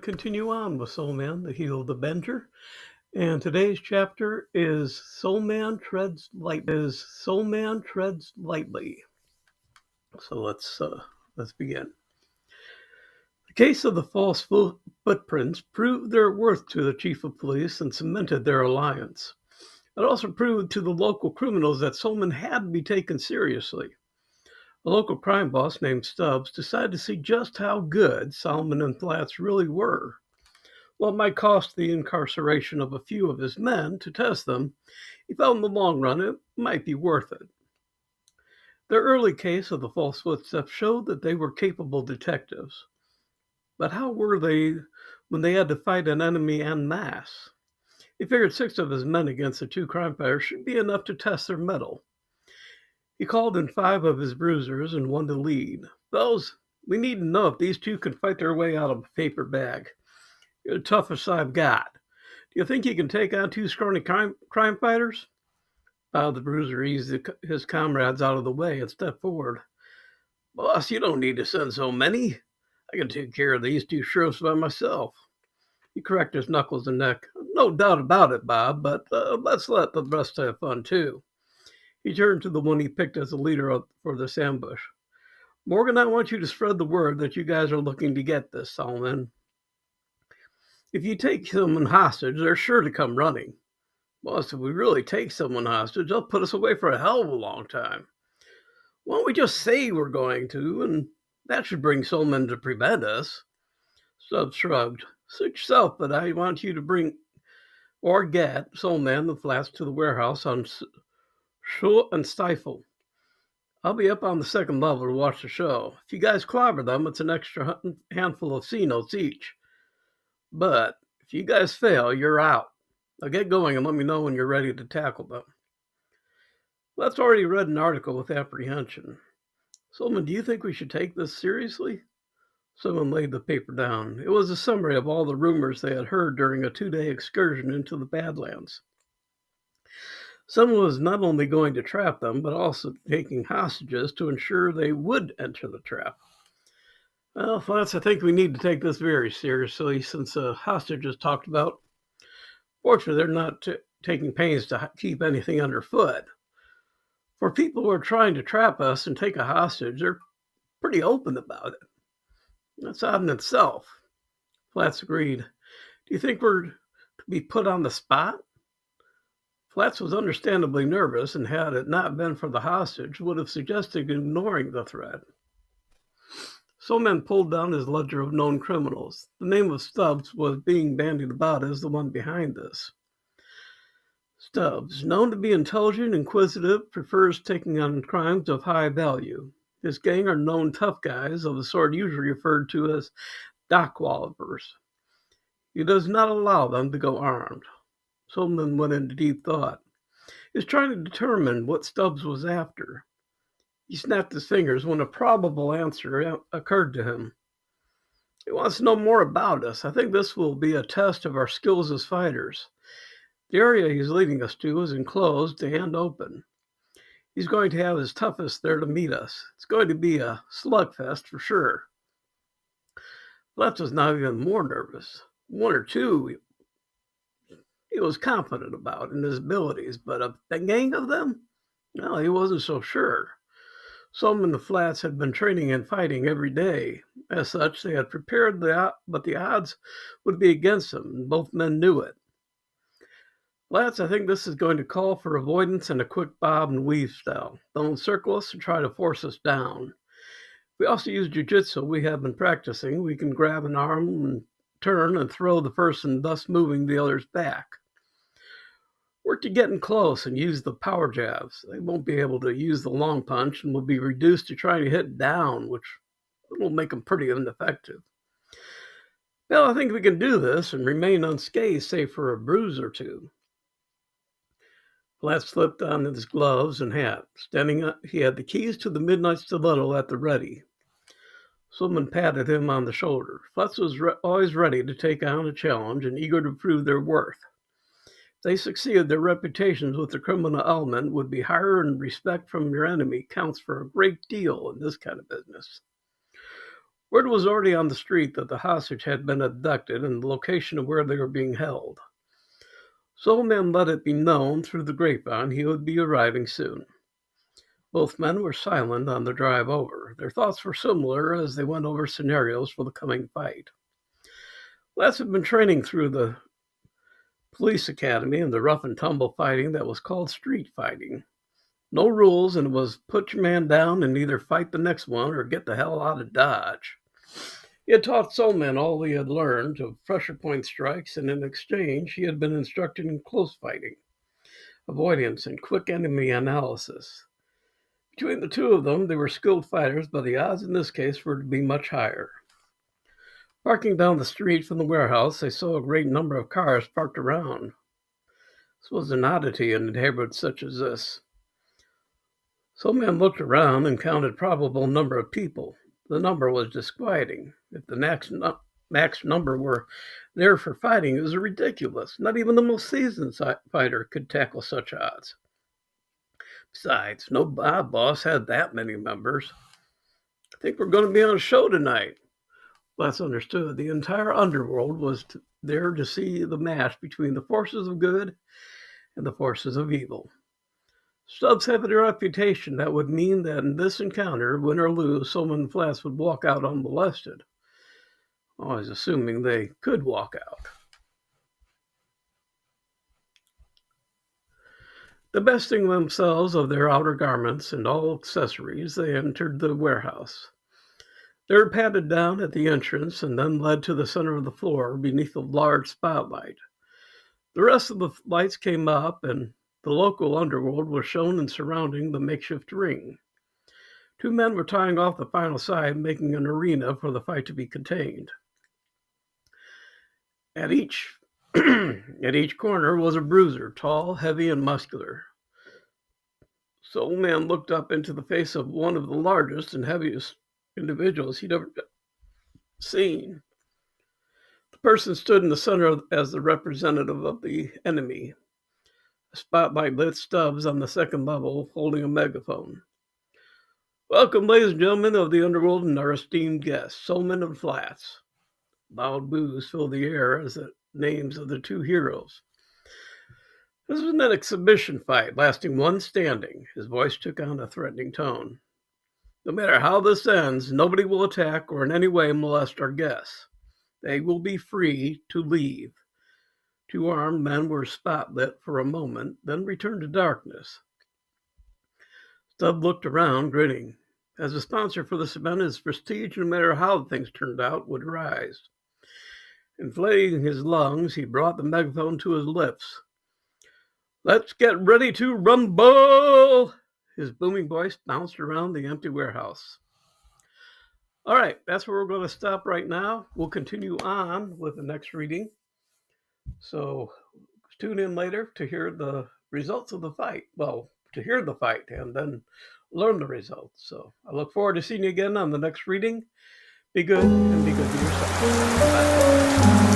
continue on with Soulman, the Heel of the Bender. And today's chapter is Soulman Treads Lightly. So let's begin. The case of the false footprints proved their worth to the chief of police and cemented their alliance. It also proved to the local criminals that Soulman had to be taken seriously. A local crime boss named Stubbs decided to see just how good Soleman and Flats really were. While it might cost the incarceration of a few of his men to test them, he felt in the long run it might be worth it. Their early case of the false footsteps showed that they were capable detectives. But how were they when they had to fight an enemy en masse? He figured 6 of his men against the 2 crime fighters should be enough to test their mettle. He called in 5 of his bruisers and 1 to lead. "Fellows, we need to know if these 2 can fight their way out of a paper bag. You're the toughest I've got. Do you think you can take on 2 scrawny crime fighters?" The bruiser eased his comrades out of the way and stepped forward. "Boss, you don't need to send so many. I can take care of these 2 sheriffs by myself." He cracked his knuckles and neck. "No doubt about it, Bob, but let's let the rest have fun, too." He turned to the one he picked as the leader for this ambush. "Morgan, I want you to spread the word that you guys are looking to get this, Solomon. If you take someone hostage, they're sure to come running. Boss, if we really take someone hostage, they'll put us away for a hell of a long time. Why don't we just say we're going to, and that should bring Solomon to prevent us?" Stubbs shrugged. "Suit yourself, but I want you to bring or get Soleman and Flats to the warehouse on Short and Stifle. I'll be up on the 2nd level to watch the show. If you guys clobber them, it's an extra handful of C-notes each. But if you guys fail, you're out. Now get going and let me know when you're ready to tackle them." Let's already read an article with apprehension. "Solomon, do you think we should take this seriously?" Someone laid the paper down. It was a summary of all the rumors they had heard during a 2-day excursion into the Badlands. Someone was not only going to trap them, but also taking hostages to ensure they would enter the trap. "Well, Flats, I think we need to take this very seriously since hostages talked about. Fortunately, they're not taking pains to keep anything underfoot. For people who are trying to trap us and take a hostage, they're pretty open about it. That's odd in itself." Flats agreed. "Do you think we're to be put on the spot?" Flats was understandably nervous, and had it not been for the hostage, would have suggested ignoring the threat. Soleman pulled down his ledger of known criminals. The name of Stubbs was being bandied about as the one behind this. Stubbs, known to be intelligent, inquisitive, prefers taking on crimes of high value. His gang are known tough guys of the sort usually referred to as dock wallopers. He does not allow them to go armed. Soleman went into deep thought. He was trying to determine what Stubbs was after. He snapped his fingers when a probable answer occurred to him. "He wants to know more about us. I think this will be a test of our skills as fighters. The area he's leading us to is enclosed and open. He's going to have his toughest there to meet us. It's going to be a slugfest for sure." Flats was now even more nervous. 1 or 2 he was confident about in his abilities, but a gang of them? No, he wasn't so sure. Some in the Flats had been training and fighting every day. As such, they had prepared, but the odds would be against them, and both men knew it. "Flats, I think this is going to call for avoidance and a quick bob and weave style. Don't circle us and try to force us down. We also use jujitsu we have been practicing. We can grab an arm and turn and throw the person, thus moving the others back. Work to getting close and use the power jabs. They won't be able to use the long punch and will be reduced to trying to hit down, which will make them pretty ineffective. Well, I think we can do this and remain unscathed, save for a bruise or 2. Flats slipped on his gloves and hat. Standing up, he had the keys to the midnight stiletto at the ready. Someone patted him on the shoulder. Flats was always ready to take on a challenge and eager to prove their worth. If they succeeded, their reputations with the criminal element would be higher, and respect from your enemy counts for a great deal in this kind of business. Word was already on the street that the hostage had been abducted and the location of where they were being held. Soleman let it be known through the grapevine he would be arriving soon. Both men were silent on the drive over. Their thoughts were similar as they went over scenarios for the coming fight. Flats had been training through the police academy and the rough and tumble fighting that was called street fighting. No rules, and it was put your man down and either fight the next one or get the hell out of Dodge. He had taught Soleman all he had learned of pressure point strikes, and in exchange, he had been instructed in close fighting, avoidance, and quick enemy analysis. Between the two of them, they were skilled fighters, but the odds in this case were to be much higher. Parking down the street from the warehouse, they saw a great number of cars parked around. This was an oddity in a neighborhood such as this. Soleman looked around and counted probable number of people. The number was disquieting. If the max number were there for fighting, it was ridiculous. Not even the most seasoned fighter could tackle such odds. Besides, no boss had that many members. I think we're going to be on a show tonight. Flats understood. The entire underworld was there to see the match between the forces of good and the forces of evil. Stubs had a reputation that would mean that in this encounter, win or lose, Soleman and Flats would walk out unmolested. Always assuming they could walk out. Divesting themselves of their outer garments and all accessories, they entered the warehouse. They were patted down at the entrance and then led to the center of the floor beneath a large spotlight. The rest of the lights came up and the local underworld was shown and surrounding the makeshift ring. Two men were tying off the final side, making an arena for the fight to be contained. At each corner was a bruiser, tall, heavy, and muscular. Soleman looked up into the face of one of the largest and heaviest individuals he'd ever seen. The person stood in the center as the representative of the enemy. A spotlight lit Stubbs on the second level, holding a megaphone. Welcome, ladies and gentlemen of the underworld, and our esteemed guests, Soleman and Flats. Loud boos filled the air as the names of the two heroes. This was an exhibition fight, lasting one standing. His voice took on a threatening tone. No matter how this ends, nobody will attack or in any way molest our guests. They will be free to leave. Two armed men were spotlit for a moment, then returned to darkness. Stubb looked around, grinning. As a sponsor for this event, his prestige, no matter how things turned out, would rise. Inflating his lungs, he brought the megaphone to his lips. Let's get ready to rumble! His booming voice bounced around the empty warehouse. All right, that's where we're going to stop right now. We'll continue on with the next reading. So tune in later to hear the results of the fight. Well, to hear the fight and then learn the results. So I look forward to seeing you again on the next reading. Be good and be good to yourself. Bye.